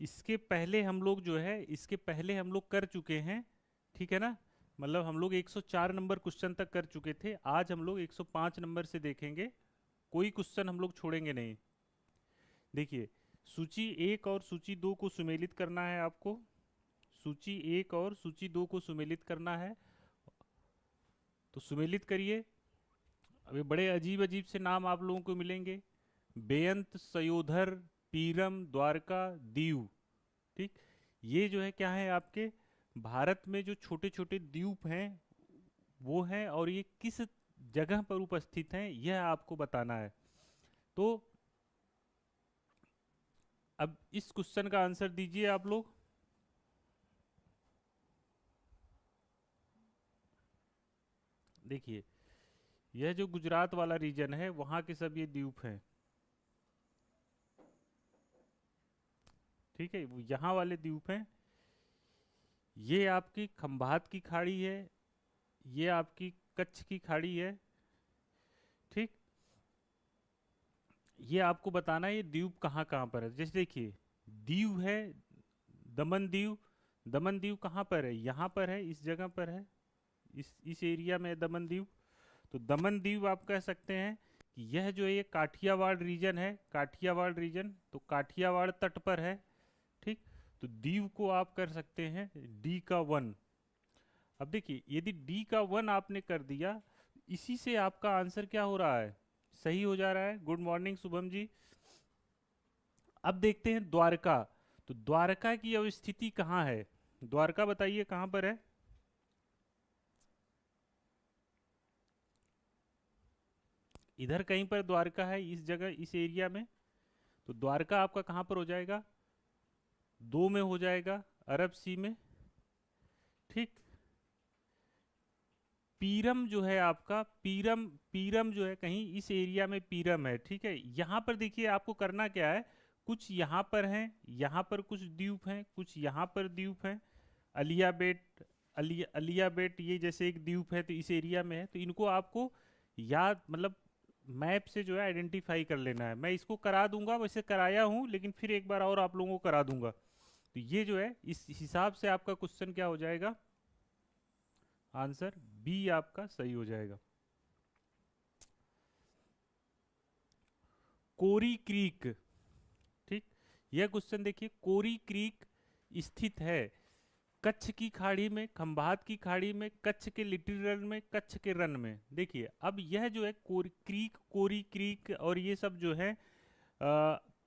इसके पहले हम लोग जो है, इसके पहले हम लोग कर चुके हैं, ठीक है ना। मतलब हम लोग 104 नंबर क्वेश्चन तक कर चुके थे, आज हम लोग 105 नंबर से देखेंगे, कोई क्वेश्चन हम लोग छोड़ेंगे नहीं। देखिए, सूची एक और सूची दो को सुमेलित करना है आपको, सूची एक और सूची दो को सुमेलित करना है, तो सुमेलित करिए। अभी बड़े अजीब अजीब से नाम आप लोगों को मिलेंगे, बेअंत, सयोधर, पीरम, द्वारका, दीव। ठीक, ये जो है क्या है, आपके भारत में जो छोटे छोटे द्वीप हैं वो हैं, और ये किस जगह पर उपस्थित हैं यह आपको बताना है। तो अब इस क्वेश्चन का आंसर दीजिए आप लोग। देखिए, यह जो गुजरात वाला रीजन है वहां के सब ये द्वीप हैं, ठीक है, वो यहाँ वाले द्वीप हैं। ये आपकी खंभात की खाड़ी है, ये आपकी कच्छ की खाड़ी है, ठीक। ये आपको बताना है ये द्वीप कहाँ कहाँ पर है। जैसे देखिए, दीव है, दमन दीव, दमन दीव कहाँ पर है, यहाँ पर है, इस जगह पर है, इस एरिया में है दमन दीव। तो दमन दीव आप कह सकते हैं कि यह जो है ये काठियावाड़ रीजन है, काठियावाड़ रीजन, तो काठियावाड़ तट पर है, ठीक। तो दीव को आप कर सकते हैं डी का 1। अब देखिए, यदि डी का 1 आपने कर दिया, इसी से आपका आंसर क्या हो रहा है, सही हो जा रहा है। Good morning Shubham ji. अब देखते हैं द्वारका। तो द्वारका की अवस्थिति कहाँ है, द्वारका बताइए कहाँ पर है। इधर कहीं पर द्वारका है, इस जगह, इस एरिया में। तो द्वारका आपका कहाँ पर हो जाएगा, दो में हो जाएगा, अरब सी में, ठीक। पीरम जो है आपका, पीरम, पीरम जो है कहीं इस एरिया में पीरम है, ठीक है। यहाँ पर देखिए आपको करना क्या है, कुछ यहाँ पर हैं, यहाँ पर कुछ द्वीप हैं, कुछ यहाँ पर द्वीप हैं, अलिया बेट, अलिया बेट ये जैसे एक द्वीप है, तो इस एरिया में है। तो इनको आपको याद, मतलब मैप से जो है आइडेंटिफाई कर लेना है। मैं इसको करा दूंगा, वैसे कराया हूँ, लेकिन फिर एक बार और आप लोगों को करा दूंगा। तो ये जो है इस हिसाब से आपका क्वेश्चन क्या हो जाएगा, आंसर बी आपका सही हो जाएगा। कोरी क्रीक, ठीक। यह क्वेश्चन देखिए, कोरी क्रीक स्थित है कच्छ की खाड़ी में, खंभात की खाड़ी में, कच्छ के लिटिल रन में, कच्छ के रन में। देखिए, अब यह जो है क्रीक, कोरी क्रीक और ये सब जो है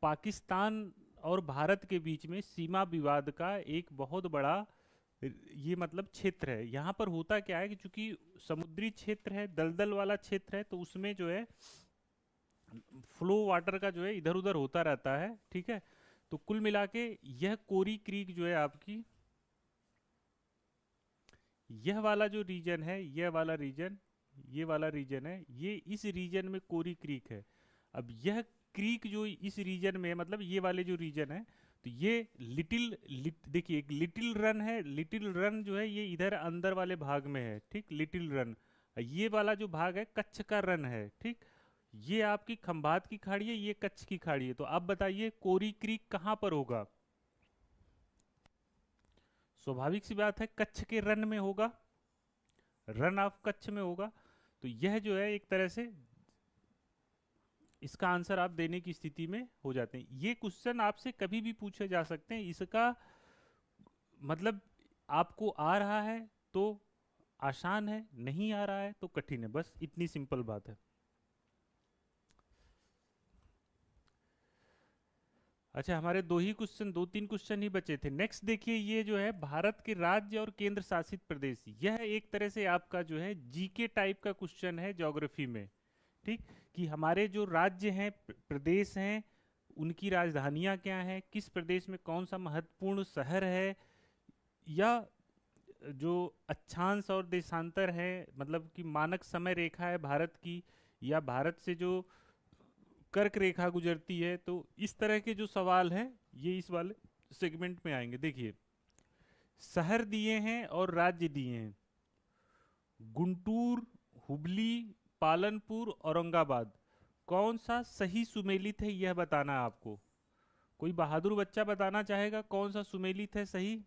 पाकिस्तान और भारत के बीच में सीमा विवाद का एक बहुत बड़ा ये मतलब क्षेत्र है। यहाँ पर होता क्या है कि चूंकि समुद्री क्षेत्र है, दलदल वाला क्षेत्र है, तो उसमें जो है फ्लो वाटर का जो है इधर उधर होता रहता है, ठीक है। तो कुल मिला के यह कोरी क्रीक जो है आपकी, यह वाला जो रीजन है, यह वाला रीजन, ये वाला रीजन है, ये इस रीजन में कोरी क्रीक है। अब यह क्रीक जो इस रीजन में है, मतलब ये वाले जो रीजन है, तो ये देखिए एक लिटिल रन है, लिटिल रन जो है ये इधर अंदर वाले भाग में है, ठीक, लिटिल रन। ये वाला जो भाग है कच्छ का रन है, ठीक। ये आपकी खंभात की खाड़ी है, ये कच्छ की खाड़ी है। तो अब बताइए कोरी क्रीक कहाँ पर होगा, स्वाभाविक सी बात है कच्छ के रन में होगा, रन ऑफ कच्छ में होगा। तो यह जो है एक तरह से इसका आंसर आप देने की स्थिति में हो जाते हैं। ये क्वेश्चन आपसे कभी भी पूछे जा सकते हैं, इसका मतलब आपको आ रहा है तो आसान है, नहीं आ रहा है तो कठिन है, बस इतनी सिंपल बात है। अच्छा, हमारे दो ही क्वेश्चन, दो तीन क्वेश्चन ही बचे थे। नेक्स्ट देखिए, ये जो है भारत के राज्य और केंद्र शासित प्रदेश, यह एक तरह से आपका जो है जीके टाइप का क्वेश्चन है ज्योग्राफी में, ठीक। कि हमारे जो राज्य हैं, प्रदेश हैं, उनकी राजधानियां क्या हैं, किस प्रदेश में कौन सा महत्वपूर्ण शहर है, या जो अक्षांश और देशांतर है, मतलब कि मानक समय रेखा है भारत की, या भारत से जो कर्क रेखा गुजरती है। तो इस तरह के जो सवाल हैं ये इस वाले सेगमेंट में आएंगे। देखिए, शहर दिए हैं और राज्य दिए हैं, गुंटूर, हुबली, पालनपुर, औरंगाबाद, कौन सा सही सुमेलित है यह बताना है आपको। कोई बहादुर बच्चा बताना चाहेगा कौन सा सुमेलित है सही?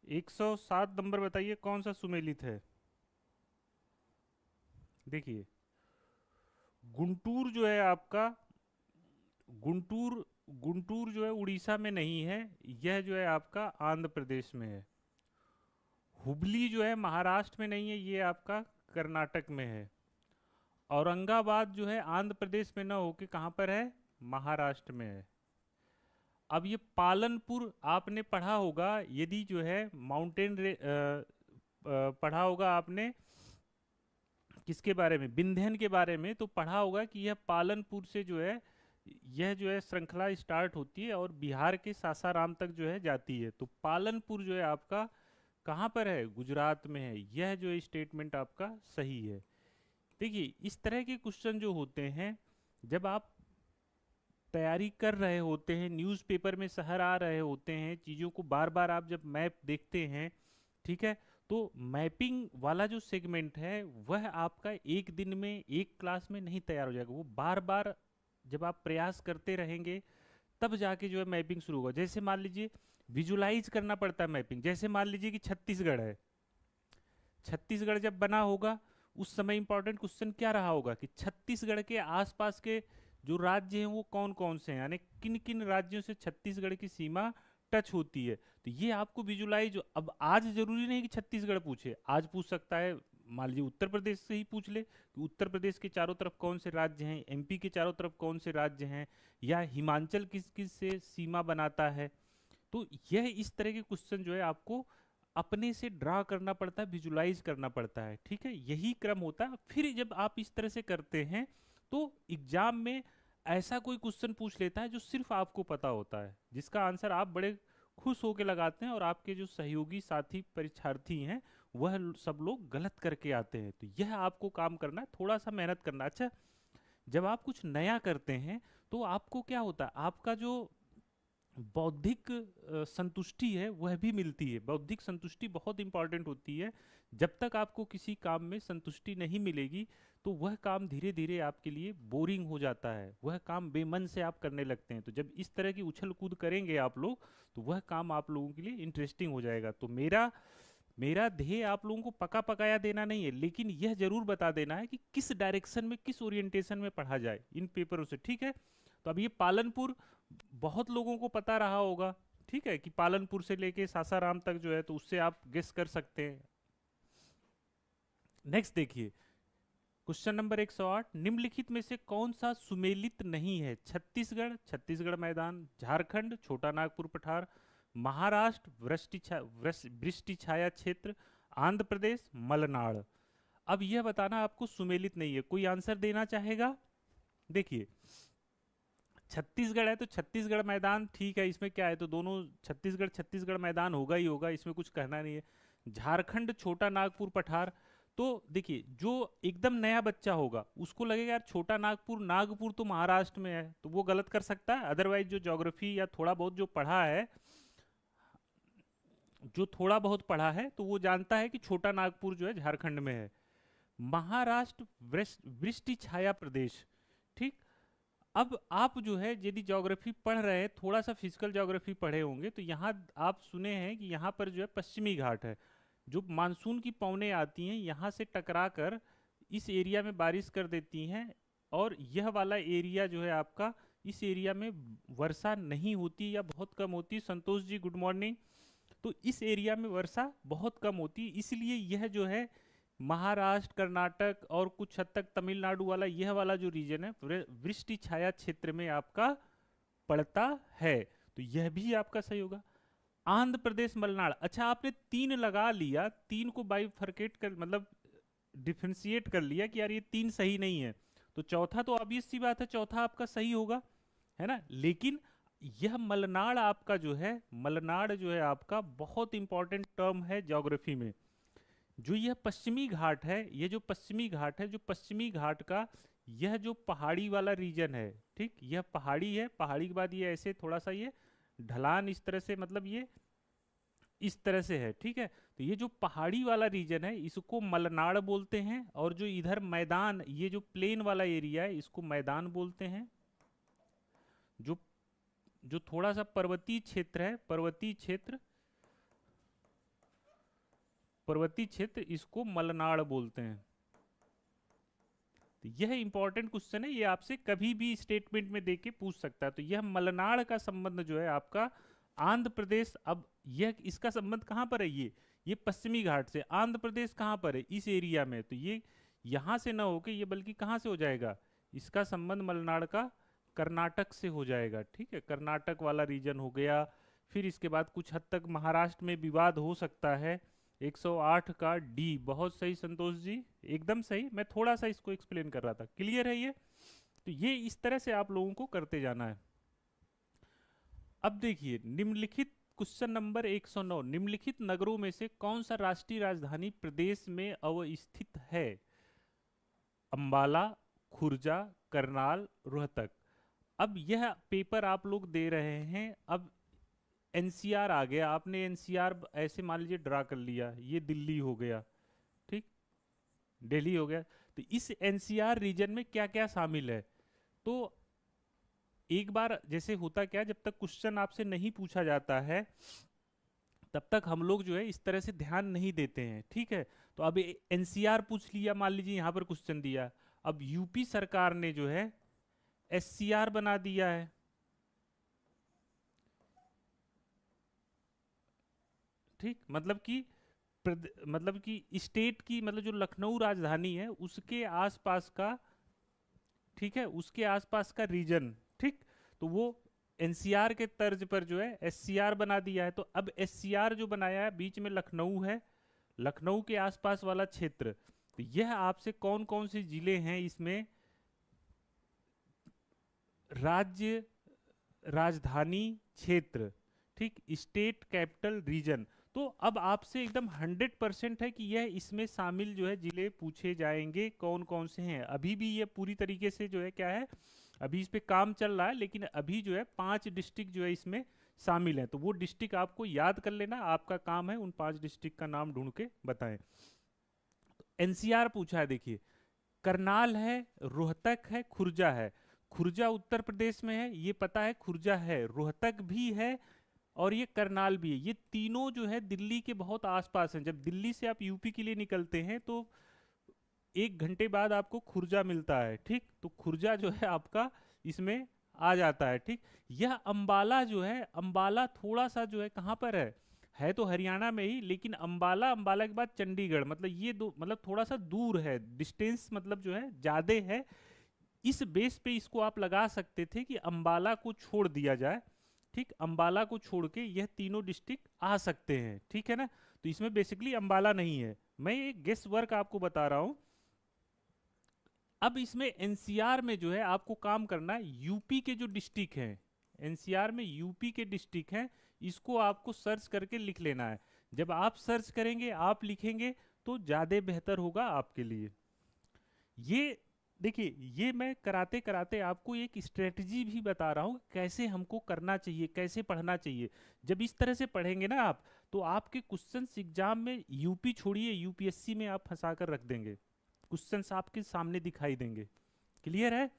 107 नंबर बताइए कौन सा सुमेलित है। देखिए, गुंटूर जो है आपका, गुंटूर गुंटूर जो है उड़ीसा में नहीं है, यह जो है आपका आंध्र प्रदेश में है। हुबली जो है महाराष्ट्र में नहीं है, ये आपका कर्नाटक में है। औरंगाबाद जो है आंध्र प्रदेश में ना होके कहाँ पर है? महाराष्ट्र में है। अब ये पालनपुर आपने पढ़ा होगा, यदि जो है पढ़ा होगा आपने किसके बारे में? विंध्यन के बारे में, तो पढ़ा होगा कि यह पालनपुर से जो है, यह जो है श्रृंखला स्टार्ट होती है और बिहार के सासाराम तक जो है जाती है। तो पालनपुर जो है आपका कहाँ पर है? गुजरात में है। यह जो स्टेटमेंट आपका सही है। देखिए, इस तरह के क्वेश्चन जो होते हैं, जब आप तैयारी कर रहे होते हैं, न्यूज़पेपर में शहर आ रहे होते हैं, चीज़ों को बार बार आप जब मैप देखते हैं, ठीक है, तो मैपिंग वाला जो सेगमेंट है वह आपका एक दिन में एक क्लास में नहीं तैयार हो जाएगा। वो बार बार जब आप प्रयास करते रहेंगे तब जाके जो है मैपिंग शुरू होगा। जैसे मान लीजिए विजुलाइज करना पड़ता है मैपिंग। जैसे मान लीजिए कि छत्तीसगढ़ है, छत्तीसगढ़ जब बना होगा उस समय इंपॉर्टेंट क्वेश्चन क्या रहा होगा कि छत्तीसगढ़ के आसपास के जो राज्य हैं वो कौन कौन से हैं, यानी किन किन राज्यों से छत्तीसगढ़ की सीमा टच होती है। तो ये आपको विजुलाइज, अब आज जरूरी नहीं कि छत्तीसगढ़ पूछे, आज पूछ सकता है मान लीजिए उत्तर प्रदेश से ही पूछ ले कि उत्तर प्रदेश के चारों तरफ कौन से राज्य हैं, एमपी के चारों तरफ कौन से राज्य हैं, या हिमाचल किस किस से सीमा बनाता है। तो यह इस तरह के क्वेश्चन जो है आपको अपने से ड्रा करना पड़ता है, विजुलाइज करना पड़ता है, ठीक है, यही क्रम होता है। फिर जब आप इस तरह से करते हैं तो एग्जाम में ऐसा कोई क्वेश्चन पूछ लेता है जो सिर्फ आपको पता होता है, जिसका आंसर आप बड़े खुश होकर लगाते हैं और आपके जो सहयोगी साथी परीक्षार्थी हैं वह सब लोग गलत करके आते हैं। तो यह आपको काम करना है, थोड़ा सा मेहनत करना। अच्छा, जब आप कुछ नया करते हैं तो आपको क्या होता है, आपका जो बौद्धिक संतुष्टि है वह भी मिलती है। बौद्धिक संतुष्टि बहुत इंपॉर्टेंट होती है। जब तक आपको किसी काम में संतुष्टि नहीं मिलेगी तो वह काम धीरे धीरे आपके लिए बोरिंग हो जाता है, वह काम बेमन से आप करने लगते हैं। तो जब इस तरह की उछल कूद करेंगे आप लोग तो वह काम आप लोगों के लिए इंटरेस्टिंग हो जाएगा। तो मेरा मेरा ध्येय आप लोगों को पका पकाया देना नहीं है, लेकिन यह जरूर बता देना है कि किस डायरेक्शन में, किस ओरिएंटेशन में पढ़ा जाए इन पेपरों से, ठीक है। तो अब ये पालनपुर बहुत लोगों को पता रहा होगा, ठीक है, कि पालनपुर से लेके सासाराम तक जो है, तो उससे आप गेस कर सकते हैं। नेक्स्ट देखिए, क्वेश्चन नंबर 108, निम्नलिखित में से कौन सा सुमेलित नहीं है? छत्तीसगढ़, छत्तीसगढ़ मैदान, झारखंड, छोटा नागपुर पठार, महाराष्ट्र, वृष्टि छाया क्षेत्र, आंध्र प्रदेश, मलनाड। अब यह बताना आपको सुमेलित नहीं है। कोई आंसर देना चाहेगा? देखिए, छत्तीसगढ़ है तो छत्तीसगढ़ मैदान, ठीक है, इसमें क्या है, तो दोनों छत्तीसगढ़ छत्तीसगढ़ मैदान होगा ही होगा, इसमें कुछ कहना नहीं है। झारखंड, छोटा नागपुर पठार, तो देखिए जो एकदम नया बच्चा होगा उसको लगेगा यार छोटा नागपुर, नागपुर तो महाराष्ट्र में है, तो वो गलत कर सकता है। अदरवाइज जो ज्योग्राफी या थोड़ा बहुत जो पढ़ा है, जो थोड़ा बहुत पढ़ा है, तो वो जानता है कि छोटा नागपुर जो है झारखंड में है। महाराष्ट्र वृष्टि छाया प्रदेश, ठीक। अब आप जो है यदि ज्योग्राफी पढ़ रहे हैं, थोड़ा सा फिजिकल ज्योग्राफी पढ़े होंगे, तो यहाँ आप सुने हैं कि यहाँ पर जो है पश्चिमी घाट है, जो मानसून की पवनें आती हैं यहाँ से टकरा कर इस एरिया में बारिश कर देती हैं, और यह वाला एरिया जो है आपका, इस एरिया में वर्षा नहीं होती या बहुत कम होती। Santosh ji good morning. तो इस एरिया में वर्षा बहुत कम होती, इसलिए यह जो है महाराष्ट्र, कर्नाटक और कुछ हद तक तमिलनाडु वाला, यह वाला जो रीजन है वृष्टि छाया क्षेत्र में आपका पड़ता है। तो यह भी आपका सही होगा। आंध्र प्रदेश, मलनाड। अच्छा, आपने तीन लगा लिया, तीन को बाइफरकेट कर, मतलब डिफरेंशिएट कर लिया कि यार ये तीन सही नहीं है, तो चौथा तो ऑब्वियस सी बात है, चौथा आपका सही होगा, है ना। लेकिन यह मलनाड आपका जो है, मलनाड जो है आपका बहुत इंपॉर्टेंट टर्म है ज्योग्राफी में। जो यह पश्चिमी घाट है, ये जो पश्चिमी घाट है, जो पश्चिमी घाट का यह जो पहाड़ी वाला रीजन है, ठीक, यह पहाड़ी है, पहाड़ी के बाद ये ऐसे थोड़ा सा ये ढलान इस तरह से, मतलब ये इस तरह से है, ठीक है। तो ये जो पहाड़ी वाला रीजन है इसको मलनाड बोलते हैं, और जो इधर मैदान, ये जो प्लेन वाला एरिया है इसको मैदान बोलते हैं। जो जो थोड़ा सा पर्वतीय क्षेत्र है, पर्वतीय क्षेत्र इसको मलनाड बोलते हैं। तो यह इंपॉर्टेंट क्वेश्चन है, ये आपसे कभी भी स्टेटमेंट में देके पूछ सकता है। तो यह मलनाड का संबंध जो है आपका आंध्र प्रदेश, अब यह इसका संबंध कहाँ पर है, ये पश्चिमी घाट से। आंध्र प्रदेश कहाँ पर है, इस एरिया में। तो ये यहाँ से ना होके ये बल्कि कहाँ से हो जाएगा, इसका संबंध मलनाड का कर्नाटक से हो जाएगा, ठीक है। कर्नाटक वाला रीजन हो गया। फिर इसके बाद कुछ हद तक महाराष्ट्र में विवाद हो सकता है। 108 का डी, बहुत सही संतोष जी, एकदम सही। मैं थोड़ा सा इसको एक्सप्लेन कर रहा था, क्लियर है ये। तो ये इस तरह से आप लोगों को करते जाना है। अब देखिए निम्नलिखित क्वेश्चन नंबर 109, निम्नलिखित नगरों में से कौन सा राष्ट्रीय राजधानी प्रदेश में अवस्थित है? अंबाला, खुर्जा, करनाल, रोहतक। अब यह पेपर आप लोग दे रहे हैं, अब एनसीआर आ गया, आपने एनसीआर ऐसे मान लीजिए ड्रा कर लिया, ये दिल्ली हो गया, ठीक, दिल्ली हो गया। तो इस एनसीआर रीजन में क्या क्या शामिल है? तो एक बार जैसे होता क्या, जब तक क्वेश्चन आपसे नहीं पूछा जाता है तब तक हम लोग जो है इस तरह से ध्यान नहीं देते हैं, ठीक है। तो अब एनसीआर पूछ लिया, मान लीजिए यहां पर क्वेश्चन दिया, अब यूपी सरकार ने जो है एससीआर बना दिया है, ठीक। मतलब कि स्टेट की, मतलब जो लखनऊ राजधानी है उसके आसपास का, ठीक है, उसके आसपास का रीजन, ठीक। तो वो एनसीआर के तर्ज पर जो है एससीआर बना दिया है। तो अब एससीआर जो बनाया है, बीच में लखनऊ है, लखनऊ के आसपास वाला क्षेत्र। तो यह आपसे कौन कौन से जिले हैं इसमें राज्य राजधानी क्षेत्र, ठीक, स्टेट कैपिटल रीजन। तो अब आपसे एकदम 100% है कि यह इसमें शामिल जो है जिले पूछे जाएंगे, कौन कौन से हैं। अभी भी ये पूरी तरीके से जो है क्या है, अभी इस पे काम चल रहा है, लेकिन अभी जो है 5 डिस्ट्रिक्ट जो है इसमें शामिल हैं। तो वो डिस्ट्रिक्ट आपको याद कर लेना, आपका काम है उन 5 डिस्ट्रिक्ट का नाम ढूंढ के बताएं। एनसीआर पूछा है, देखिए करनाल है, रोहतक है, खुर्जा है। खुर्जा उत्तर प्रदेश में है, ये पता है, खुर्जा है, रोहतक भी है, और ये करनाल भी है। ये तीनों जो है दिल्ली के बहुत आसपास हैं। जब दिल्ली से आप यूपी के लिए निकलते हैं तो 1 घंटे बाद आपको खुर्जा मिलता है, ठीक। तो खुर्जा जो है आपका इसमें आ जाता है, ठीक। यह अंबाला जो है, अंबाला थोड़ा सा जो है कहाँ पर है तो हरियाणा में ही, लेकिन अंबाला, अंबाला के बाद चंडीगढ़, मतलब ये दो, मतलब थोड़ा सा दूर है, डिस्टेंस मतलब जो है ज्यादा है। इस बेस पे इसको आप लगा सकते थे कि अंबाला को छोड़ दिया जाए, ठीक। अंबाला को छोड़ के यह तीनों डिस्ट्रिक्ट आ सकते हैं, ठीक है ना। तो इसमें बेसिकली अंबाला नहीं है, मैं एक गेस वर्क आपको बता रहा हूं। अब इसमें एनसीआर में जो है आपको काम करना है, यूपी के जो डिस्ट्रिक्ट हैं, एनसीआर में यूपी के डिस्ट्रिक्ट हैं, इसको आपको सर्च करके लिख लेना है। जब आप सर्च करेंगे, आप लिखेंगे, तो ज्यादा बेहतर होगा आपके लिए। ये देखिए, ये मैं कराते कराते आपको एक स्ट्रेटजी भी बता रहा हूँ कैसे हमको करना चाहिए, कैसे पढ़ना चाहिए। जब इस तरह से पढ़ेंगे ना आप, तो आपके क्वेश्चंस एग्जाम में, यूपी छोड़िए, यूपीएससी में आप फंसा कर रख देंगे, क्वेश्चंस आपके सामने दिखाई देंगे, क्लियर है।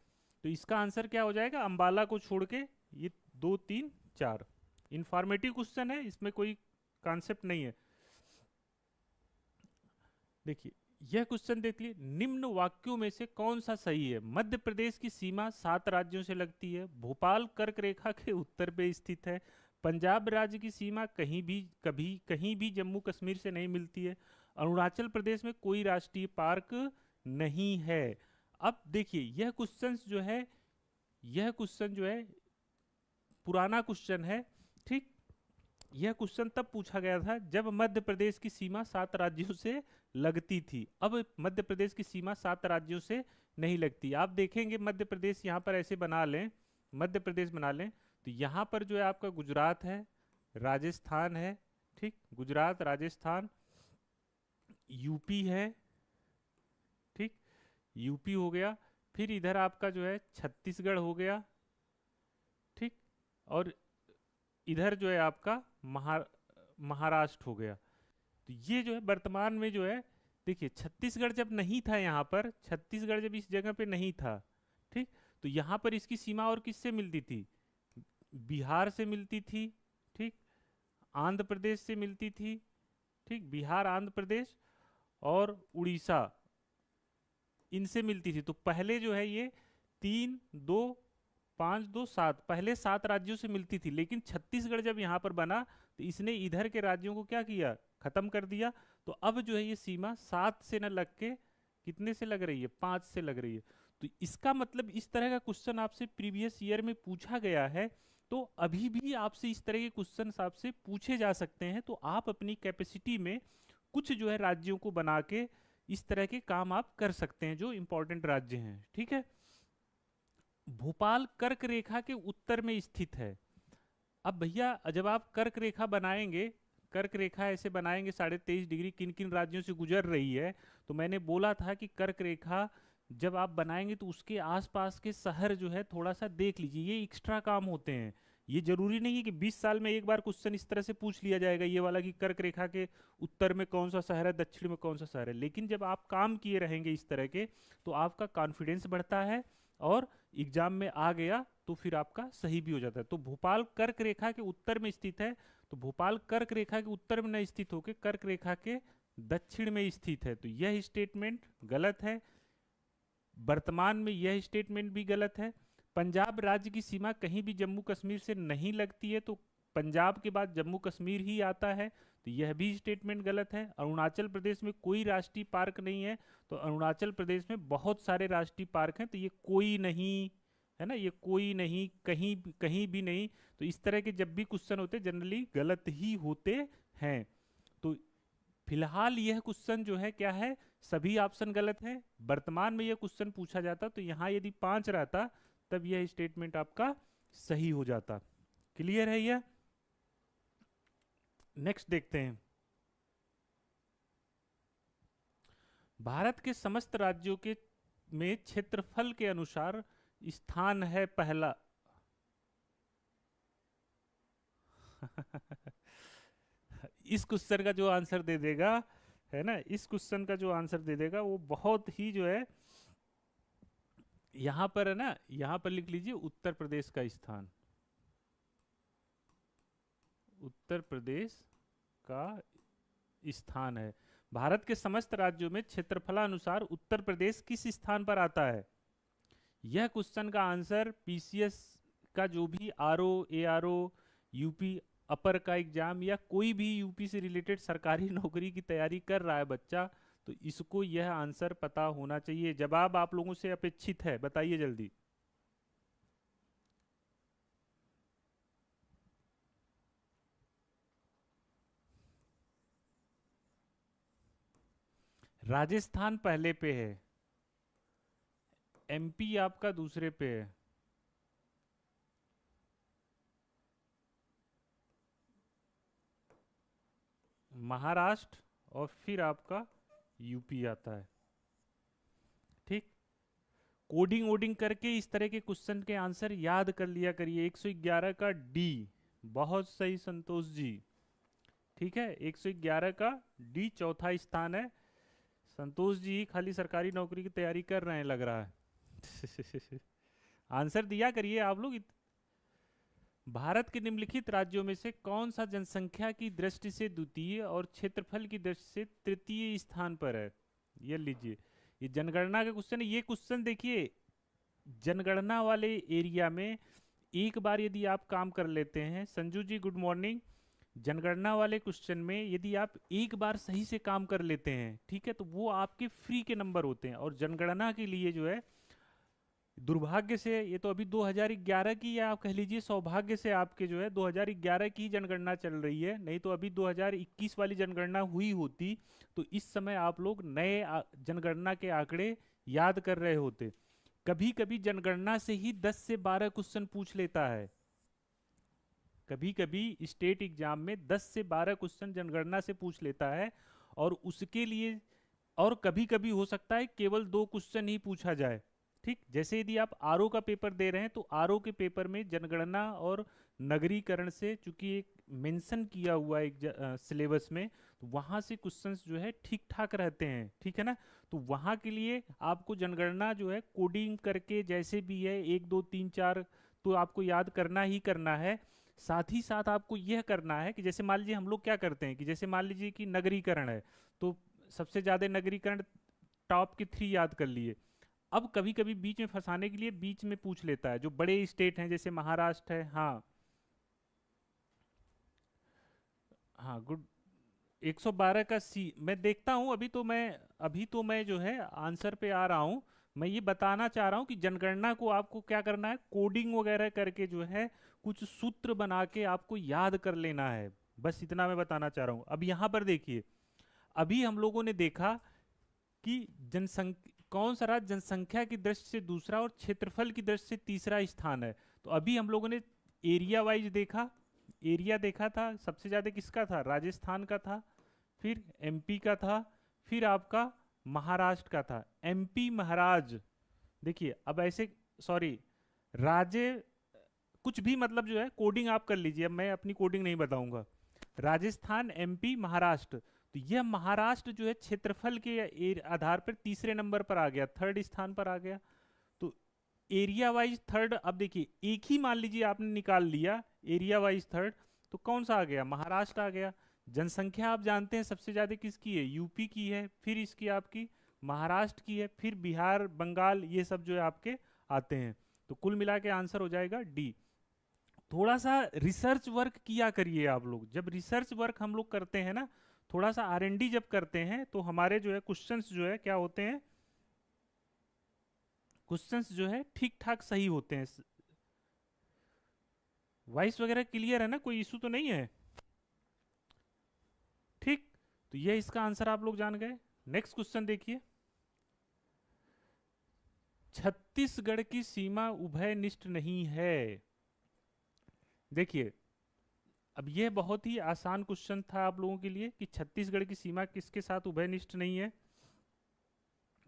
तो इसका आंसर क्या हो जाएगा, अंबाला को छोड़ के ये 2 3 4। इंफॉर्मेटिव क्वेश्चन है, इसमें कोई कॉन्सेप्ट नहीं है। देखिए यह क्वेश्चन देख लिए, निम्न वाक्यों में से कौन सा सही है? मध्य प्रदेश की सीमा 7 राज्यों से लगती है, भोपाल कर्क रेखा के उत्तर पे स्थित है, पंजाब राज्य की सीमा कहीं भी जम्मू कश्मीर से नहीं मिलती है, अरुणाचल प्रदेश में कोई राष्ट्रीय पार्क नहीं है। अब देखिए यह क्वेश्चन जो है पुराना क्वेश्चन है, ठीक। यह क्वेश्चन तब पूछा गया था जब मध्य प्रदेश की सीमा 7 राज्यों से लगती थी। अब मध्य प्रदेश की सीमा 7 राज्यों से नहीं लगती। आप देखेंगे मध्य प्रदेश यहाँ पर ऐसे बना लें, मध्य प्रदेश बना लें, तो यहाँ पर जो है आपका गुजरात है, राजस्थान है, ठीक, गुजरात, राजस्थान, यूपी है, ठीक, यूपी हो गया। फिर इधर आपका जो है छत्तीसगढ़ हो गया, ठीक, और इधर जो है आपका महाराष्ट्र हो गया। तो ये जो है वर्तमान में जो है, देखिए छत्तीसगढ़ जब नहीं था यहाँ पर, छत्तीसगढ़ जब इस जगह पे नहीं था, ठीक, तो यहाँ पर इसकी सीमा और किससे मिलती थी? बिहार से मिलती थी, ठीक, आंध्र प्रदेश से मिलती थी, ठीक, बिहार, आंध्र प्रदेश और उड़ीसा, इनसे मिलती थी। तो पहले जो है ये 3, 2, 5, 2, 7, पहले 7 राज्यों से मिलती थी, लेकिन छत्तीसगढ़ जब यहाँ पर बना तो इसने इधर के राज्यों को क्या किया? खत्म कर दिया। तो अब जो है ये सीमा 7 से न लग के कितने से लग रही है? 5 से लग रही है। तो इसका मतलब इस तरह का क्वेश्चन आपसे प्रीवियस ईयर में पूछा गया है, तो अभी भी आपसे इस तरह के क्वेश्चन आपसे पूछे जा सकते हैं। तो आप अपनी कैपेसिटी में कुछ जो है राज्यों को बना के इस तरह के काम आप कर सकते हैं जो इंपॉर्टेंट राज्य हैं, ठीक है। भोपाल कर्क रेखा के उत्तर में स्थित है। अब भैया जब आप कर्क रेखा बनाएंगे, कर्क रेखा ऐसे बनाएंगे 23.5 डिग्री, किन किन राज्यों से गुजर रही है, तो मैंने बोला था कि कर्क रेखा जब आप बनाएंगे तो उसके आसपास के शहर जो है थोड़ा सा देख लीजिए। ये एक्स्ट्रा काम होते हैं, ये जरूरी नहीं है कि 20 साल में एक बार क्वेश्चन इस तरह से पूछ लिया जाएगा ये वाला कि कर्क रेखा के उत्तर में कौन सा शहर है, दक्षिण में कौन सा शहर है। लेकिन जब आप काम किए रहेंगे इस तरह के, तो आपका कॉन्फिडेंस बढ़ता है और एग्जाम में आ गया तो फिर आपका सही भी हो जाता है। तो भोपाल कर्क रेखा के उत्तर में स्थित है, तो भोपाल कर्क रेखा के उत्तर में न स्थित होकर कर्क रेखा के दक्षिण में स्थित है। तो यह स्टेटमेंट गलत है। वर्तमान में यह स्टेटमेंट भी गलत है। पंजाब राज्य की सीमा कहीं भी जम्मू कश्मीर से नहीं लगती है, तो पंजाब के बाद जम्मू कश्मीर ही आता है, तो यह भी स्टेटमेंट गलत है। अरुणाचल प्रदेश में कोई राष्ट्रीय पार्क नहीं है, तो अरुणाचल प्रदेश में बहुत सारे राष्ट्रीय पार्क हैं, तो ये कोई नहीं है ना, ये कोई नहीं, कहीं कहीं भी नहीं। तो इस तरह के जब भी क्वेश्चन होते हैं जनरली गलत ही होते हैं। तो फिलहाल यह क्वेश्चन जो है क्या है, सभी ऑप्शन गलत हैं। वर्तमान में यह क्वेश्चन पूछा जाता तो यहां यदि 5 रहता तब यह स्टेटमेंट आपका सही हो जाता। क्लियर है यह? नेक्स्ट देखते हैं। भारत के समस्त राज्यों के में क्षेत्रफल के अनुसार स्थान है पहला। इस क्वेश्चन का जो आंसर दे देगा, है ना, इस क्वेश्चन का जो आंसर दे देगा वो बहुत ही जो है, यहां पर है ना, यहां पर लिख लीजिए उत्तर प्रदेश का स्थान, उत्तर प्रदेश का स्थान है। भारत के समस्त राज्यों में क्षेत्रफलानुसार उत्तर प्रदेश किस स्थान पर आता है? यह क्वेश्चन का आंसर पीसीएस का जो भी आरओ, एआरओ, यूपी अपर का एग्जाम या कोई भी यूपी से रिलेटेड सरकारी नौकरी की तैयारी कर रहा है बच्चा, तो इसको यह आंसर पता होना चाहिए। जवाब आप लोगों से अपेक्षित है, बताइए जल्दी। राजस्थान पहले पे है, एमपी आपका दूसरे पे है, महाराष्ट्र और फिर आपका यूपी आता है, ठीक। कोडिंग वोडिंग करके इस तरह के क्वेश्चन के आंसर याद कर लिया करिए। 111 का डी, बहुत सही संतोष जी, ठीक है, 111 का डी चौथा स्थान है। संतोष जी खाली सरकारी नौकरी की तैयारी कर रहे हैं लग रहा है। आंसर दिया करिए आप लोग। भारत के निम्नलिखित राज्यों में से कौन सा जनसंख्या की दृष्टि से द्वितीय और क्षेत्रफल की दृष्टि से तृतीय स्थान पर है? ये लीजिए, ये जनगणना का क्वेश्चन है। ये क्वेश्चन देखिए, जनगणना वाले एरिया में एक बार यदि आप काम कर लेते हैं, संजू जी गुड मॉर्निंग, जनगणना वाले क्वेश्चन में यदि आप एक बार सही से काम कर लेते हैं, ठीक है, तो वो आपके फ्री के नंबर होते हैं। और जनगणना के लिए जो है, दुर्भाग्य से ये तो अभी 2011 की, या आप कह लीजिए सौभाग्य से आपके जो है 2011 की जनगणना चल रही है, नहीं तो अभी 2021 वाली जनगणना हुई होती तो इस समय आप लोग नए जनगणना के आंकड़े याद कर रहे होते। कभी कभी जनगणना से ही 10 से 12 क्वेश्चन पूछ लेता है, कभी कभी स्टेट एग्जाम में 10 से 12 क्वेश्चन जनगणना से पूछ लेता है। और उसके लिए, और कभी कभी हो सकता है केवल 2 क्वेश्चन ही पूछा जाए, ठीक, जैसे यदि आप आरओ का पेपर दे रहे हैं तो आरओ के पेपर में जनगणना और नगरीकरण से चूंकि एक मेंशन किया हुआ है एक सिलेबस में, तो वहां से क्वेश्चंस जो है ठीक ठाक रहते हैं, ठीक है ना। तो वहां के लिए आपको जनगणना जो है कोडिंग करके जैसे भी है 1 2 3 4 तो आपको याद करना ही करना है। साथ ही साथ आपको यह करना है कि जैसे मान लीजिए हम लोग क्या करते हैं कि जैसे मान लीजिए कि नगरीकरण है, तो सबसे ज्यादा नगरीकरण टॉप के 3 याद कर लिए। अब कभी कभी बीच में फंसाने के लिए बीच में पूछ लेता है जो बड़े स्टेट हैं जैसे महाराष्ट्र है। हाँ, हाँ गुड। 112 का सी मैं देखता हूं, अभी तो मैं जो है आंसर पे आ रहा हूं। मैं ये बताना चाह रहा हूं कि जनगणना को आपको क्या करना है, कोडिंग वगैरह करके जो है कुछ सूत्र बना के आपको याद कर लेना है। बस इतना मैं बताना चाह रहा हूं। अब यहां पर देखिए, अभी हम लोगों ने देखा कि जनसंख्या कौन सा राज्य जनसंख्या की दृष्टि से दूसरा और क्षेत्रफल की दृष्टि से तीसरा स्थान है। तो अभी हम लोगों ने एरिया वाइज देखा, एरिया देखा था, सबसे ज्यादा किसका था, राजस्थान का था, फिर एमपी का था, फिर आपका महाराष्ट्र का था। एमपी महाराज, देखिए अब ऐसे, सॉरी, राज्य कुछ भी मतलब जो है कोडिंग आप कर लीजिए, अब मैं अपनी कोडिंग नहीं बताऊंगा। राजस्थान, एमपी, महाराष्ट्र, तो यह महाराष्ट्र जो है क्षेत्रफल के आधार पर तीसरे नंबर पर आ गया, थर्ड स्थान पर आ गया। तो एरिया वाइज थर्ड, अब देखिए एक ही मान लीजिए आपने निकाल लिया एरिया वाइज थर्ड, तो कौन सा आ गया, महाराष्ट्र आ गया। जनसंख्या आप जानते हैं सबसे ज्यादा किसकी है, यूपी की है, फिर इसकी आपकी महाराष्ट्र की है, फिर बिहार, बंगाल, ये सब जो है आपके आते हैं। तो कुल मिला के आंसर हो जाएगा डी। थोड़ा सा रिसर्च वर्क किया करिए आप लोग, जब रिसर्च वर्क हम लोग करते हैं ना, थोड़ा सा आरएनडी जब करते हैं तो हमारे जो है क्वेश्चंस जो है क्या होते हैं, क्वेश्चंस जो है ठीक ठाक सही होते हैं। वॉइस वगैरह क्लियर है ना, कोई इशू तो नहीं है? ठीक, तो ये इसका आंसर आप लोग जान गए। नेक्स्ट क्वेश्चन देखिए, छत्तीसगढ़ की सीमा उभयनिष्ठ नहीं है। देखिए, अब यह बहुत ही आसान क्वेश्चन था आप लोगों के लिए कि छत्तीसगढ़ की सीमा किसके साथ उभयनिष्ठ नहीं है।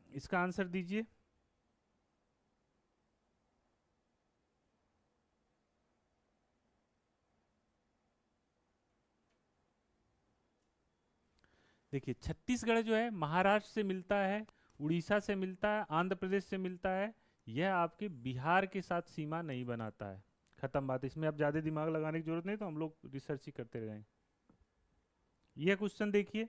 इसका आंसर दीजिए। देखिए, छत्तीसगढ़ जो है महाराष्ट्र से मिलता है, उड़ीसा से मिलता है, आंध्र प्रदेश से मिलता है, यह आपके बिहार के साथ सीमा नहीं बनाता है। खत्म बात, इसमें अब ज्यादा दिमाग लगाने की जरूरत नहीं, तो हम लोग रिसर्च ही करते रहें। यह क्वेश्चन देखिए,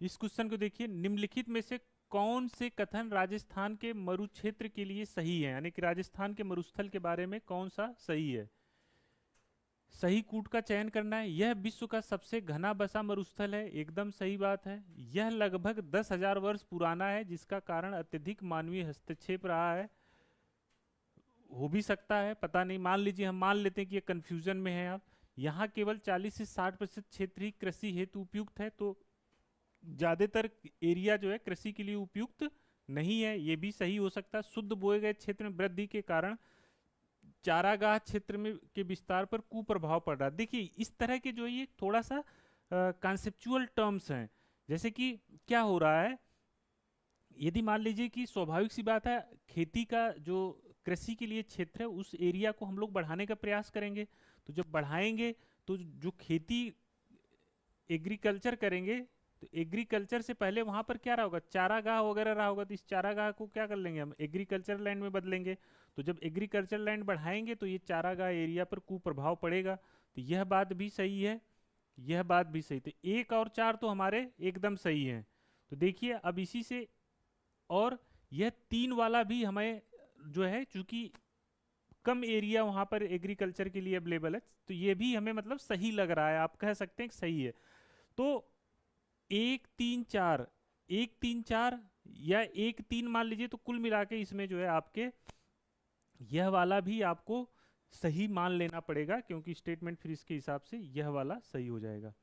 इस क्वेश्चन को देखिए, निम्नलिखित में से कौन से कथन राजस्थान के मरुक्षेत्र के लिए सही है, यानी कि राजस्थान के मरुस्थल के बारे में कौन सा सही है। सही कूट का चयन करना है। यह विश्व का सबसे घना बसा मरुस्थल है, एकदम सही बात है। यह लगभग 10,000 वर्ष पुराना है, जिसका कारण अत्यधिक मानवीय हस्तक्षेप रहा है। हो भी सकता है, पता नहीं, मान लीजिए हम मान लेते हैं कि ये कंफ्यूजन में है। आप यहाँ केवल 40 से 60% क्षेत्र ही कृषि हेतु उपयुक्त है, तो ज्यादातर एरिया जो है कृषि के लिए उपयुक्त नहीं है, ये भी सही हो सकता है। शुद्ध बोए गए क्षेत्र में वृद्धि के कारण चारागाह क्षेत्र में के विस्तार पर कुप्रभाव पड़ रहा है। देखिए, इस तरह के जो ये थोड़ा सा कॉन्सेप्चुअल टर्म्स हैं, जैसे कि क्या हो रहा है, यदि मान लीजिए कि स्वाभाविक सी बात है, खेती का जो कृषि के लिए क्षेत्र है उस एरिया को हम लोग बढ़ाने का प्रयास करेंगे। तो जब बढ़ाएंगे तो जो खेती एग्रीकल्चर करेंगे, तो एग्रीकल्चर से पहले वहां पर क्या रहा होगा, चारागाह वगैरह रहा होगा, तो इस चारागाह को क्या कर लेंगे हम, एग्रीकल्चर लैंड में बदलेंगे। तो जब एग्रीकल्चर लैंड बढ़ाएंगे तो ये चारागाह एरिया पर कुप्रभाव पड़ेगा। तो यह बात भी सही है, यह बात भी सही। तो 1 और 4 तो हमारे एकदम सही हैं। तो देखिए अब इसी से, और यह 3 वाला भी हमें जो है, चूंकि कम एरिया वहां पर एग्रीकल्चर के लिए अवेलेबल है, तो ये भी हमें मतलब सही लग रहा है, आप कह सकते हैं कि सही है। तो 1 3 4, 1 3 4 या 1 3 मान लीजिए, तो कुल मिला के इसमें जो है आपके यह वाला भी आपको सही मान लेना पड़ेगा, क्योंकि स्टेटमेंट फिर इसके हिसाब से यह वाला सही हो जाएगा।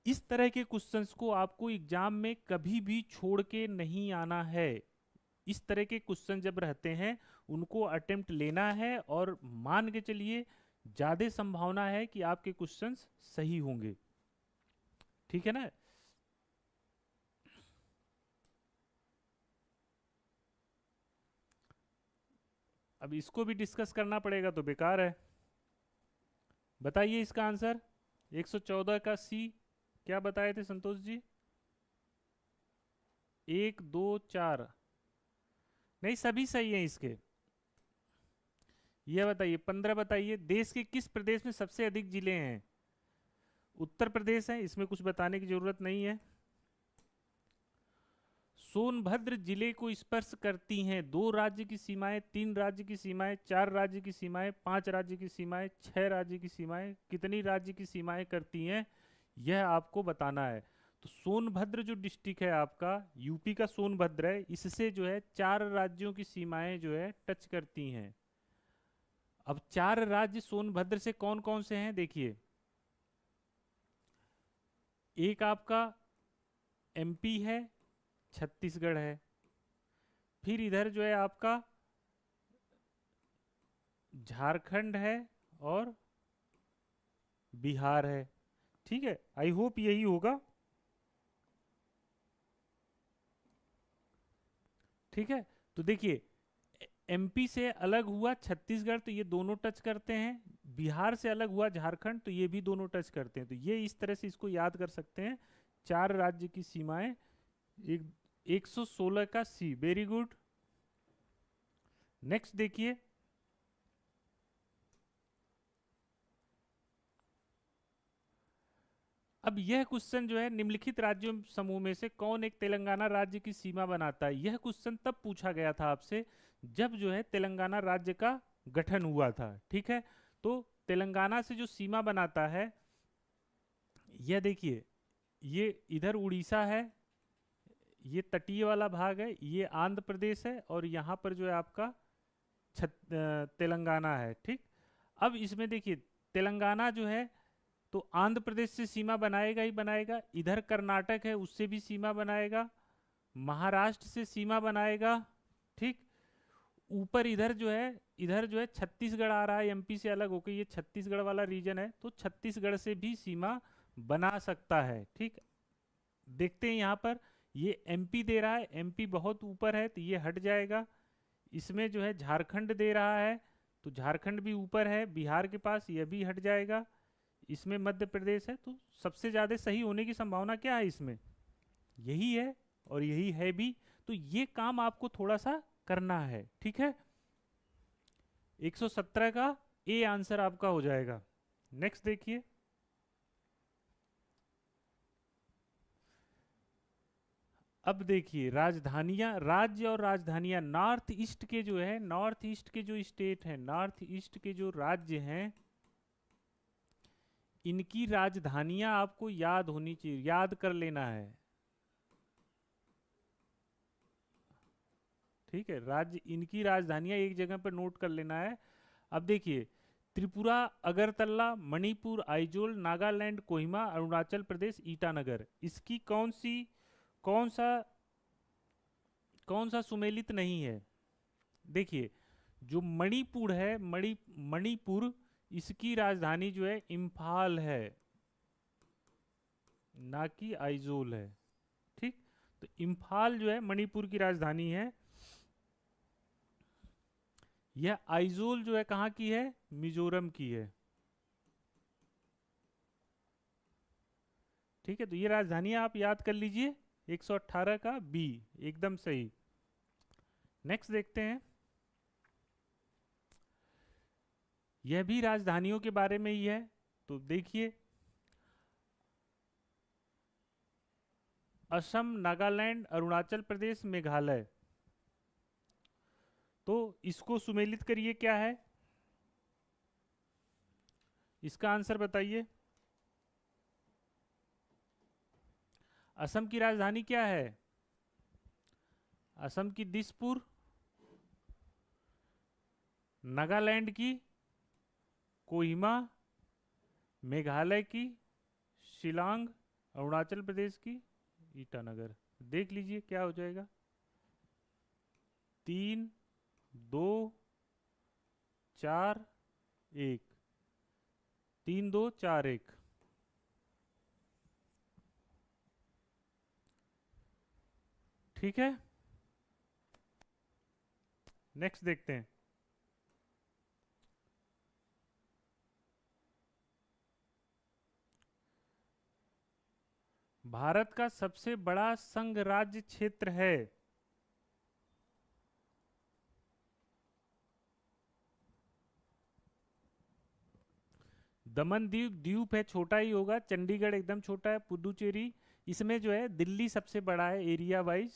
इस तरह के क्वेश्चंस को आपको एग्जाम में कभी भी छोड़ के नहीं आना है। इस तरह के क्वेश्चन जब रहते हैं उनको अटेम्प्ट लेना है, और मान के चलिए ज्यादा संभावना है कि आपके क्वेश्चंस सही होंगे, ठीक है ना। अब इसको भी डिस्कस करना पड़ेगा तो बेकार है। बताइए इसका आंसर 114 का सी क्या बताए थे संतोष जी? 1 2 4 नहीं, सभी सही हैं इसके। यह बताइए 15 बताइए, देश के किस प्रदेश में सबसे अधिक जिले हैं? उत्तर प्रदेश है, इसमें कुछ बताने की जरूरत नहीं है। सोनभद्र जिले को स्पर्श करती हैं 2 राज्य की सीमाएं, 3 राज्य की सीमाएं, 4 राज्य की सीमाएं, 5 राज्य की सीमाएं, 6 राज्य की सीमाएं, कितनी राज्य की सीमाएं करती हैं यह आपको बताना है। तो सोनभद्र जो डिस्ट्रिक्ट है आपका, यूपी का सोनभद्र है, इससे जो है 4 राज्यों की सीमाएं जो है टच करती हैं। अब 4 राज्य सोनभद्र से कौन कौन से हैं देखिए, एक आपका एमपी है, छत्तीसगढ़ है, फिर इधर जो है आपका झारखंड है और बिहार है। ठीक है, आई होप यही होगा। ठीक है, तो देखिए एमपी से अलग हुआ छत्तीसगढ़, तो ये दोनों टच करते हैं। बिहार से अलग हुआ झारखंड, तो ये भी दोनों टच करते हैं। तो ये इस तरह से इसको याद कर सकते हैं। 4 राज्य की सीमाएं, एक 116 का सी, वेरी गुड। नेक्स्ट देखिए, अब यह क्वेश्चन जो है, निम्नलिखित राज्यों समूह में से कौन एक तेलंगाना राज्य की सीमा बनाता है? यह क्वेश्चन तब पूछा गया था आपसे जब जो है तेलंगाना राज्य का गठन हुआ था। ठीक है, तो तेलंगाना से जो सीमा बनाता है, यह देखिए, ये इधर उड़ीसा है, ये तटीय वाला भाग है, ये आंध्र प्रदेश है, और यहाँ पर जो है आपका तेलंगाना है। ठीक, अब इसमें देखिए तेलंगाना जो है तो आंध्र प्रदेश से सीमा बनाएगा ही बनाएगा, इधर कर्नाटक है उससे भी सीमा बनाएगा, महाराष्ट्र से सीमा बनाएगा। ठीक, ऊपर इधर जो है छत्तीसगढ़ आ रहा है, एमपी से अलग होकर, ये छत्तीसगढ़ वाला रीजन है, तो छत्तीसगढ़ से भी सीमा बना सकता है। ठीक, देखते हैं यहाँ पर ये एमपी दे रहा है, एमपी बहुत ऊपर है तो ये हट जाएगा। इसमें जो है झारखंड दे रहा है, तो झारखंड भी ऊपर है बिहार के पास, यह भी हट जाएगा। इसमें मध्य प्रदेश है, तो सबसे ज्यादा सही होने की संभावना क्या है इसमें? यही है, और यही है भी। तो ये काम आपको थोड़ा सा करना है। ठीक है, 117 का ए आंसर आपका हो जाएगा। नेक्स्ट देखिए, अब देखिए राजधानियां, राज्य और राजधानियां, नॉर्थ ईस्ट के जो है, नॉर्थ ईस्ट के जो स्टेट हैं, नॉर्थ ईस्ट के जो राज्य हैं, इनकी राजधानियां आपको याद होनी चाहिए, याद कर लेना है। ठीक है, राज्य, इनकी राजधानियां एक जगह पर नोट कर लेना है। अब देखिए, त्रिपुरा अगरतला, मणिपुर आइजोल, नागालैंड कोहिमा, अरुणाचल प्रदेश ईटानगर, इसकी कौन सा कौन सा सुमेलित नहीं है? देखिए, जो मणिपुर है, मणिपुर, इसकी राजधानी जो है इम्फाल है, ना कि आइजोल है। ठीक, तो इम्फाल जो है मणिपुर की राजधानी है। यह आइजोल जो है कहाँ की है? मिजोरम की है। ठीक है, तो ये राजधानी आप याद कर लीजिए। 118 का बी एकदम सही। नेक्स्ट देखते हैं, यह भी राजधानियों के बारे में ही है। तो देखिए, असम, नागालैंड, अरुणाचल प्रदेश, मेघालय, तो इसको सुमेलित करिए, क्या है इसका आंसर बताइए। असम की राजधानी क्या है? असम की दिसपुर, नागालैंड की कोहिमा, मेघालय की शिलांग, अरुणाचल प्रदेश की ईटानगर। देख लीजिए क्या हो जाएगा। 3 2 4 1, 3 2 4 1। ठीक है, नेक्स्ट देखते हैं। भारत का सबसे बड़ा संघ राज्य क्षेत्र है। दमन द्वीप द्वीप है, छोटा ही होगा। चंडीगढ़ एकदम छोटा है। पुडुचेरी, इसमें जो है दिल्ली सबसे बड़ा है एरिया वाइज।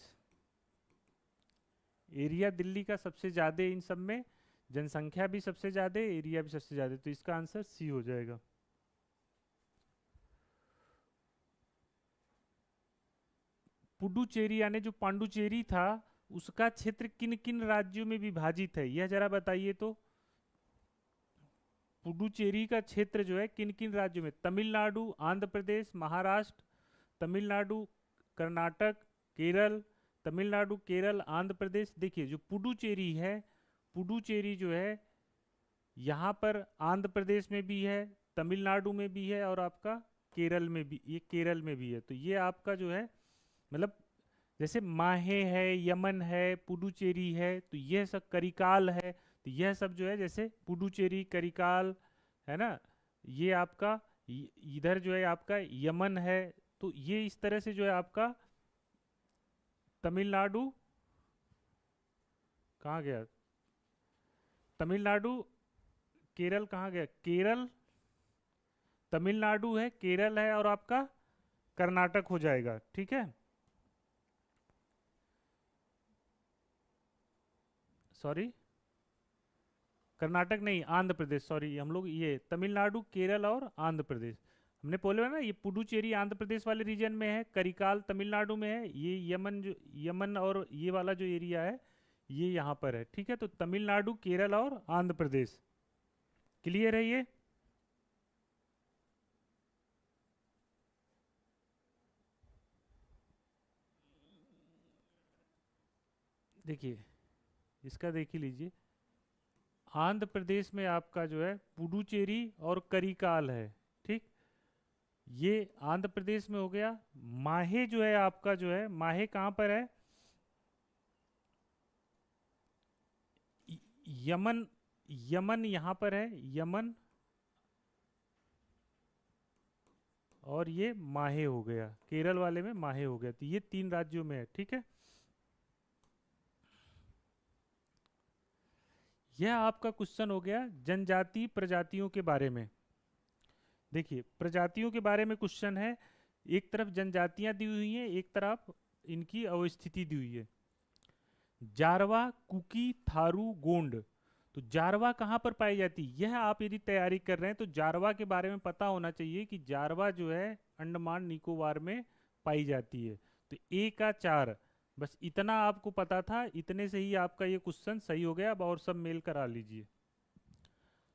एरिया दिल्ली का सबसे ज्यादा इन सब में, जनसंख्या भी सबसे ज्यादा, एरिया भी सबसे ज्यादा, तो इसका आंसर सी हो जाएगा। पुडुचेरी यानी जो पांडुचेरी था, उसका क्षेत्र किन किन राज्यों में विभाजित है, यह जरा बताइए तो। पुडुचेरी का क्षेत्र जो है किन किन राज्यों में, तमिलनाडु, आंध्र प्रदेश, महाराष्ट्र, तमिलनाडु, कर्नाटक, केरल, तमिलनाडु, केरल, आंध्र प्रदेश। देखिए जो पुडुचेरी है, पुडुचेरी जो है यहाँ पर आंध्र प्रदेश में भी है, तमिलनाडु में भी है, और आपका केरल में भी, ये केरल में भी है। तो ये आपका जो है मतलब जैसे माहे है, यमन है, पुडुचेरी है, तो यह सब करिकाल है, तो यह सब जो है जैसे पुडुचेरी, करिकाल है ना, ये आपका इधर जो है आपका यमन है। तो ये इस तरह से जो है आपका तमिलनाडु, कहाँ गया तमिलनाडु, केरल कहाँ गया, केरल, तमिलनाडु है, केरल है, और आपका कर्नाटक हो जाएगा। ठीक है, सॉरी कर्नाटक नहीं, आंध्र प्रदेश, सॉरी हम लोग ये तमिलनाडु, केरल और आंध्र प्रदेश हमने बोले ना। ये पुडुचेरी आंध्र प्रदेश वाले रीजन में है, करिकाल तमिलनाडु में है, ये यमन जो, यमन और ये वाला जो एरिया है ये यहाँ पर है। ठीक है, तो तमिलनाडु, केरल और आंध्र प्रदेश। क्लियर है ये। देखिए इसका देख ही लीजिए, आंध्र प्रदेश में आपका जो है पुडुचेरी और करिकाल है। ठीक, ये आंध्र प्रदेश में हो गया। माहे जो है आपका जो है, माहे कहाँ पर है, यमन, यमन यहाँ पर है, यमन, और ये माहे हो गया, केरल वाले में माहे हो गया। तो ये तीन राज्यों में है। ठीक है, यह आपका क्वेश्चन हो गया जनजाति प्रजातियों के बारे में। देखिए प्रजातियों के बारे में क्वेश्चन है, एक तरफ जनजातियां दी हुई हैं, एक तरफ इनकी अवस्थिति दी हुई है। जारवा, कुकी, थारू, गोंड। तो जारवा कहाँ पर पाई जाती है, यह आप यदि तैयारी कर रहे हैं तो जारवा के बारे में पता होना चाहिए कि जारवा जो है अंडमान निकोबार में पाई जाती है। तो ए का 4, बस इतना आपको पता था, इतने से ही आपका ये क्वेश्चन सही हो गया। अब और सब मेल करा लीजिए।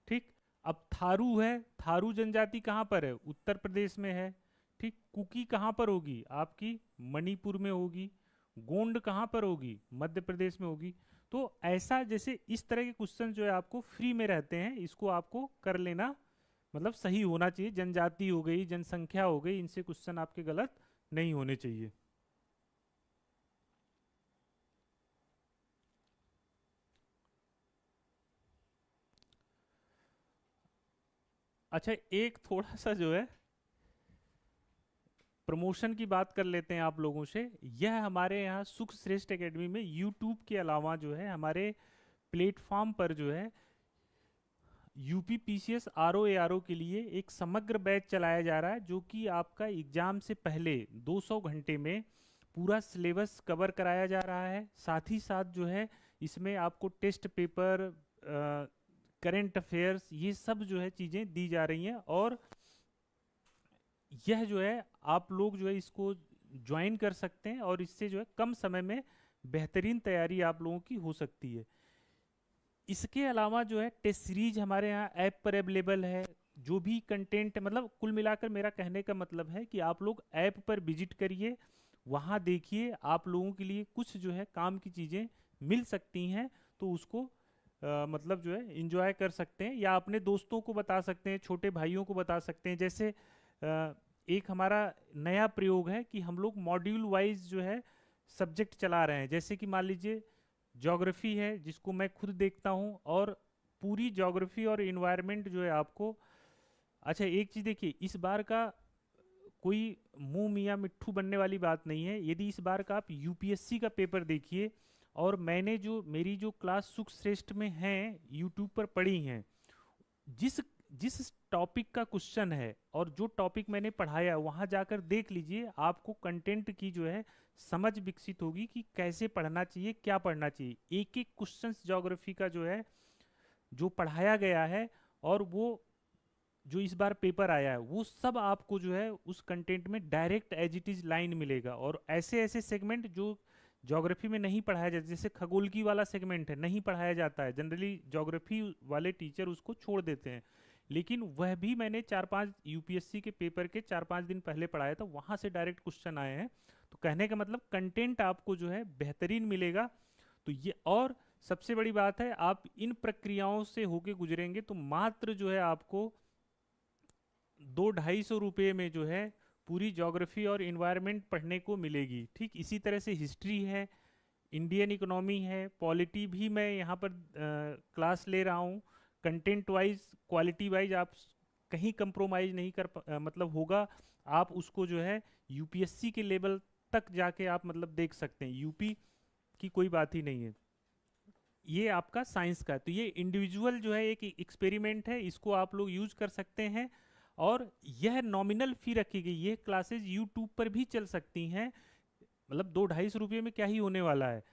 ठीक, अब थारू है, थारू जनजाति कहाँ पर है, उत्तर प्रदेश में है। ठीक, कुकी कहाँ पर होगी, आपकी मणिपुर में होगी। गोंड कहाँ पर होगी, मध्य प्रदेश में होगी। तो ऐसा जैसे इस तरह के क्वेश्चन जो है आपको फ्री में रहते हैं, इसको आपको कर लेना, मतलब सही होना चाहिए। जनजाति हो गई, जनसंख्या हो गई, इनसे क्वेश्चन आपके गलत नहीं होने चाहिए। अच्छा, एक थोड़ा सा जो है प्रमोशन की बात कर लेते हैं आप लोगों से। यह हमारे यहाँ सुख श्रेष्ठ एकेडमी में यूट्यूब के अलावा जो है हमारे प्लेटफॉर्म पर जो है यूपी पीसीएस आरओ एआरओ के लिए एक समग्र बैच चलाया जा रहा है, जो कि आपका एग्जाम से पहले 200 घंटे में पूरा सिलेबस कवर कराया जा रहा है। साथ ही साथ जो है इसमें आपको टेस्ट पेपर, करंट अफेयर्स, ये सब जो है चीज़ें दी जा रही हैं। और यह जो है आप लोग जो है इसको ज्वाइन कर सकते हैं, और इससे जो है कम समय में बेहतरीन तैयारी आप लोगों की हो सकती है। इसके अलावा जो है टेस्ट सीरीज हमारे यहाँ ऐप पर अवेलेबल है। जो भी कंटेंट, मतलब कुल मिलाकर मेरा कहने का मतलब है कि आप लोग ऐप पर विजिट करिए, वहाँ देखिए, आप लोगों के लिए कुछ जो है काम की चीज़ें मिल सकती हैं। तो उसको मतलब जो है इंजॉय कर सकते हैं, या अपने दोस्तों को बता सकते हैं, छोटे भाइयों को बता सकते हैं। जैसे एक हमारा नया प्रयोग है कि हम लोग मॉड्यूल वाइज जो है सब्जेक्ट चला रहे हैं। जैसे कि मान लीजिए ज्योग्राफी है, जिसको मैं खुद देखता हूँ, और पूरी ज्योग्राफी और इन्वायरमेंट जो है आपको। अच्छा एक चीज़ देखिए, इस बार का कोई मुंह मियाँ मिट्ठू बनने वाली बात नहीं है। यदि इस बार का आप यूपीएससी का पेपर देखिए, और मैंने जो मेरी जो क्लास सुख श्रेष्ठ में हैं यूट्यूब पर पढ़ी हैं, जिस जिस टॉपिक का क्वेश्चन है और जो टॉपिक मैंने पढ़ाया वहां जाकर देख लीजिए, आपको कंटेंट की जो है समझ विकसित होगी कि कैसे पढ़ना चाहिए, क्या पढ़ना चाहिए। एक एक क्वेश्चन ज्योग्राफी का जो है जो पढ़ाया गया है, और वो जो इस बार पेपर आया है, वो सब आपको जो है उस कंटेंट में direct as it is line मिलेगा। और ऐसे ऐसे सेगमेंट जो ज्योग्राफी में नहीं पढ़ाया जाता, जैसे खगोल की वाला सेगमेंट है, नहीं पढ़ाया जाता है, जनरली ज्योग्राफी वाले टीचर उसको छोड़ देते हैं, लेकिन वह भी मैंने 4-5 यूपीएससी के पेपर के 4-5 दिन पहले पढ़ाया था, वहां से डायरेक्ट क्वेश्चन आए हैं। तो कहने का मतलब कंटेंट आपको जो है बेहतरीन मिलेगा। तो ये, और सबसे बड़ी बात है, आप इन प्रक्रियाओं से होके गुजरेंगे तो मात्र जो है आपको 200-250 रुपये में जो है पूरी ज्योग्राफी और इन्वायरमेंट पढ़ने को मिलेगी। ठीक इसी तरह से हिस्ट्री है, इंडियन इकोनॉमी है, पॉलिटी भी मैं यहाँ पर क्लास ले रहा हूँ। कंटेंट वाइज, क्वालिटी वाइज आप कहीं कंप्रोमाइज नहीं कर मतलब होगा। आप उसको जो है यूपीएससी के लेवल तक जाके आप मतलब देख सकते हैं, यूपी की कोई बात ही नहीं है। ये आपका साइंस का है। तो ये इंडिविजुअल जो है एक एक्सपेरिमेंट है, इसको आप लोग यूज कर सकते हैं। और यह नॉमिनल फी रखी गई, ये क्लासेस यूट्यूब पर भी चल सकती हैं, मतलब 200-250 रुपये में क्या ही होने वाला है।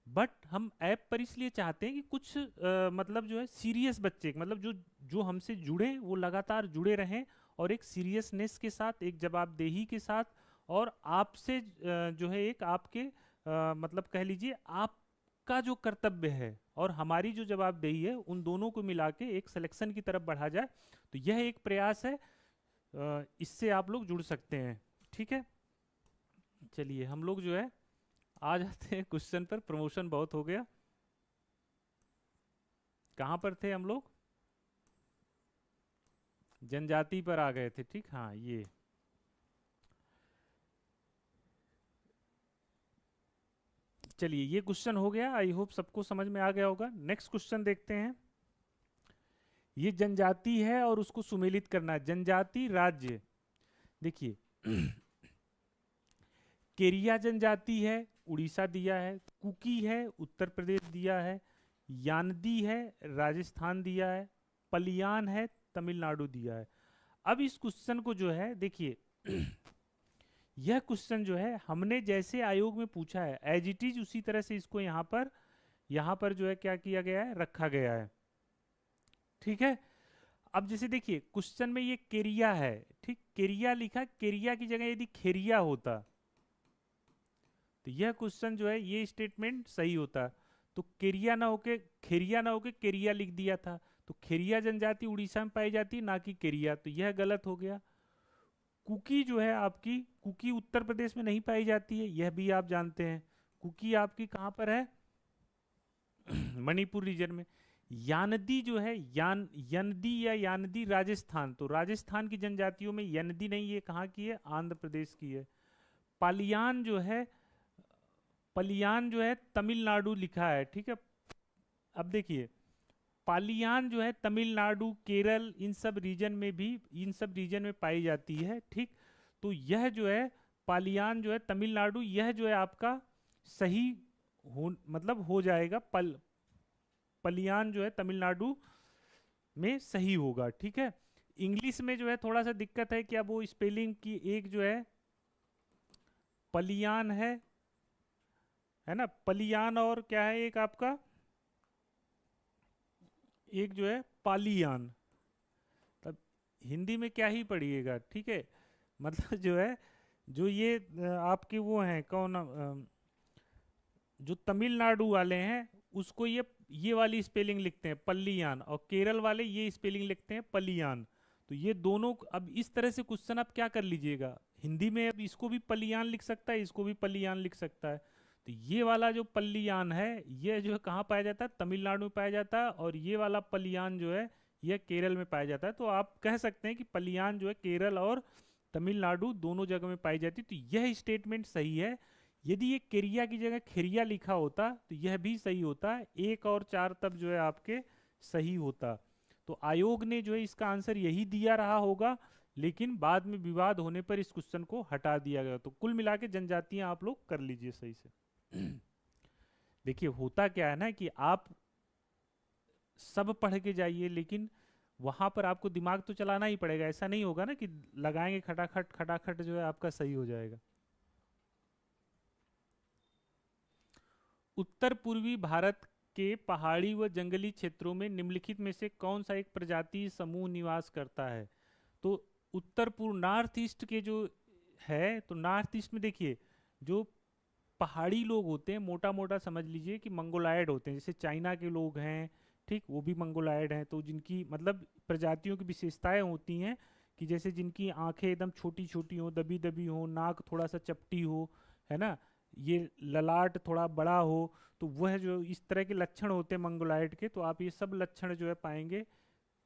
बट हम ऐप पर इसलिए चाहते हैं कि कुछ मतलब जो है सीरियस बच्चे, मतलब जो जो हमसे जुड़े वो लगातार जुड़े रहें, और एक सीरियसनेस के साथ, एक जवाबदेही के साथ, और आपसे जो है एक आपके मतलब कह लीजिए आपका जो कर्तव्य है और हमारी जो जवाबदेही है, उन दोनों को मिला के एक सिलेक्शन की तरफ बढ़ा जाए। तो यह एक प्रयास है, इससे आप लोग जुड़ सकते हैं। ठीक है, चलिए हम लोग जो है आ जाते हैं क्वेश्चन पर। प्रमोशन बहुत हो गया। कहाँ पर थे हम लोग? जनजाति पर आ गए थे। ठीक, हाँ, ये चलिए ये क्वेश्चन हो गया। आई होप सबको समझ में आ गया होगा। नेक्स्ट क्वेश्चन देखते हैं। ये जनजाति है और उसको सुमेलित करना है। जनजाति राज्य, देखिए केरिया जनजाति है, उड़ीसा दिया है। कुकी है, उत्तर प्रदेश दिया है। यानदी है, राजस्थान दिया है। पलियान है, तमिलनाडु दिया है। अब इस क्वेश्चन को जो है देखिए यह क्वेश्चन जो है हमने जैसे आयोग में पूछा है एज इट इज उसी तरह से इसको यहाँ पर जो है क्या किया गया है, रखा गया है। ठीक है, अब जैसे देखिए क्वेश्चन में ये केरिया है, ठीक, केरिया लिखा, केरिया की जगह यदि खेरिया होता तो यह क्वेश्चन जो है ये स्टेटमेंट सही होता। तो केरिया ना होके, खेरिया ना होके केरिया लिख दिया था। तो खेरिया जनजाति उड़ीसा में पाई जाती है, ना कि केरिया, तो यह गलत हो गया। कुकी जो है आपकी, कुकी उत्तर प्रदेश में नहीं पाई जाती है, यह भी आप जानते हैं। कुकी आपकी कहाँ पर है? मणिपुर रीजन में। यानदी जो है, यनदी या यानदी राजस्थान, तो राजस्थान की जनजातियों में यनदी नहीं, ये कहाँ की है? आंध्र प्रदेश की है। पालियान जो है, पलियान जो है तमिलनाडु लिखा है। ठीक है, अब देखिए पालियान जो है तमिलनाडु, केरल, इन सब रीजन में पाई जाती है। ठीक, तो यह जो है पालियान जो है तमिलनाडु, यह जो है आपका सही मतलब हो जाएगा। पलियान जो है तमिलनाडु में सही होगा। ठीक है, इंग्लिश में जो है थोड़ा सा दिक्कत है कि अब वो स्पेलिंग की, एक जो है पलियान है ना, पलियान, और क्या है एक आपका, एक जो है पालियान। तब हिंदी में क्या ही पढ़िएगा। ठीक है, मतलब जो है जो ये आपके वो हैं कौन, जो तमिलनाडु वाले हैं उसको ये वाली स्पेलिंग लिखते हैं पल्लियान, और केरल वाले ये स्पेलिंग लिखते हैं पलियान। तो ये दोनों, अब इस तरह से क्वेश्चन आप क्या कर लीजिएगा हिंदी में, अब इसको भी पलियान लिख सकता है, इसको भी पलियान लिख सकता है। तो ये वाला जो पल्लियान है ये जो है कहाँ पाया जाता है? तमिलनाडु में पाया जाता है। और ये वाला पलियान जो है यह केरल में पाया जाता है। तो आप कह सकते हैं कि पलियान जो है केरल और तमिलनाडु दोनों जगह में पाई जाती है। तो यह स्टेटमेंट सही है। यदि ये केरिया की जगह खेरिया लिखा होता तो यह भी सही होता। 1 और 4 तब जो है आपके सही होता। तो आयोग ने जो है इसका आंसर यही दिया रहा होगा लेकिन बाद में विवाद होने पर इस क्वेश्चन को हटा दिया गया। तो कुल मिला के जनजातियां आप लोग कर लीजिए सही से। देखिए होता क्या है ना कि आप सब पढ़ के जाइए, लेकिन वहां पर आपको दिमाग तो चलाना ही पड़ेगा। ऐसा नहीं होगा ना कि लगाएंगे खटाखट खटाखट जो है आपका सही हो जाएगा। उत्तर पूर्वी भारत के पहाड़ी व जंगली क्षेत्रों में निम्नलिखित में से कौन सा एक प्रजाति समूह निवास करता है? तो उत्तर पूर्व नॉर्थ ईस्ट के जो है, तो नॉर्थ ईस्ट में देखिए जो पहाड़ी लोग होते हैं, मोटा मोटा समझ लीजिए कि मंगोलायड होते हैं। जैसे चाइना के लोग हैं, ठीक, वो भी मंगोलायड हैं। तो जिनकी मतलब प्रजातियों की विशेषताएं होती हैं कि जैसे जिनकी आंखें एकदम छोटी छोटी हो, दबी दबी हो, नाक थोड़ा सा चपटी हो, है ना, ये ललाट थोड़ा बड़ा हो, तो वह जो इस तरह के लक्षण होते हैं मंगोलायड के, तो आप ये सब लक्षण जो है पाएंगे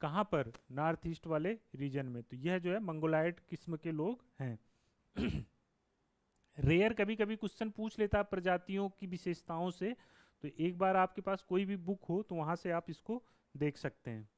कहाँ पर? नॉर्थ ईस्ट वाले रीजन में। तो यह जो है मंगोलायड किस्म के लोग हैं। रेयर कभी कभी क्वेश्चन पूछ लेता है प्रजातियों की विशेषताओं से, तो एक बार आपके पास कोई भी बुक हो तो वहां से आप इसको देख सकते हैं।